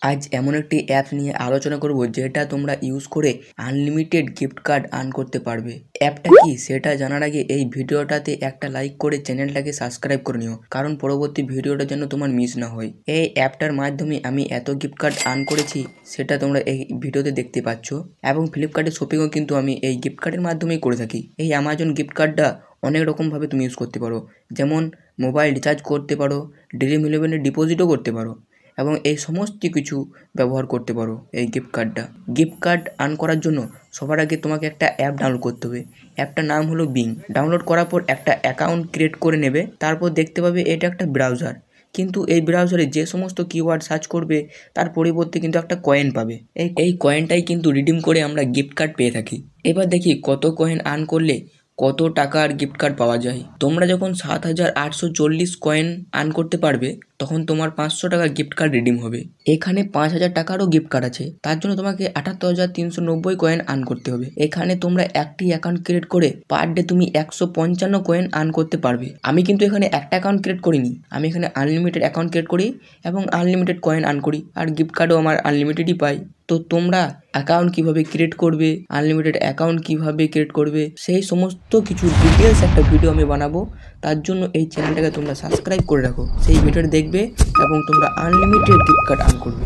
আজ এমন একটি অ্যাপ নিয়ে আলোচনা করব যেটা তোমরা ইউজ করে আনলিমিটেড গিফট কার্ড আর্ন করতে পারবে। অ্যাপটা কি সেটা জানার আগে এই ভিডিওটাতে একটা লাইক করে চ্যানেলটাকে সাবস্ক্রাইব করে নিও, কারণ পরবর্তী ভিডিওটা যেন তোমার মিস না হয়। এই অ্যাপটার মাধ্যমে আমি এত গিফট কার্ড আর্ন করেছি সেটা তোমরা এই ভিডিওতে দেখতে পাচ্ছ, এবং ফ্লিপকার্টের শপিংও কিন্তু আমি এই গিফট কার্ডের মাধ্যমেই করে থাকি। এই অ্যামাজন গিফট কার্ডটা অনেক রকমভাবে তুমি ইউজ করতে পারো, যেমন মোবাইল রিচার্জ করতে পারো, ড্রিম ইলেভেনে ডিপোজিটও করতে পারো, এবং এই সমস্ত কিছু ব্যবহার করতে পারো এই গিফট কার্ডটা। গিফট কার্ড আর্ন করার জন্য সবার আগে তোমাকে একটা অ্যাপ ডাউনলোড করতে হবে। অ্যাপটার নাম হলো বিং। ডাউনলোড করার পর একটা অ্যাকাউন্ট ক্রিয়েট করে নেবে। তারপর দেখতে পাবে এটা একটা ব্রাউজার, কিন্তু এই ব্রাউজারে যে সমস্ত কিওয়ার্ড সার্চ করবে তার পরিবর্তে কিন্তু একটা কয়েন পাবে। এই কয়েনটাই কিন্তু রিডিম করে আমরা গিফট কার্ড পেয়ে থাকি। এবার দেখি কত কয়েন আর্ন করলে কত টাকার গিফট কার্ড পাওয়া যায়। তোমরা যখন 7,840 কয়েন আর্ন করতে পারবে তখন তোমার 500 টাকা গিফট কার্ড রিডিম হবে। এখানে 5,000 টাকারও গিফট কার্ড আছে, তার জন্য তোমাকে 78,390 কয়েন আর্ন করতে হবে। এখানে তোমরা একটি অ্যাকাউন্ট ক্রিয়েট করে পার ডে তুমি 155 কয়েন আর্ন করতে পারবে। আমি কিন্তু এখানে একটা অ্যাকাউন্ট ক্রিয়েট করিনি, আমি এখানে আনলিমিটেড অ্যাকাউন্ট ক্রিয়েট করি এবং আনলিমিটেড কয়েন আর্ন করি, আর গিফট কার্ডও আমার আনলিমিটেডই পাই। তো তোমরা অ্যাকাউন্ট কিভাবে ক্রিয়েট করবে, আনলিমিটেড অ্যাকাউন্ট কিভাবে ক্রিয়েট করবে, সেই সমস্ত কিছু ডিটেলস একটা ভিডিও আমি বানাবো। তার জন্য এই চ্যানেলটাকে তোমরা সাবস্ক্রাইব করে রাখো, সেই ভিডিওটা দেখবে এবং তোমরা আনলিমিটেড গিফট কার্ড আর্ন করবে।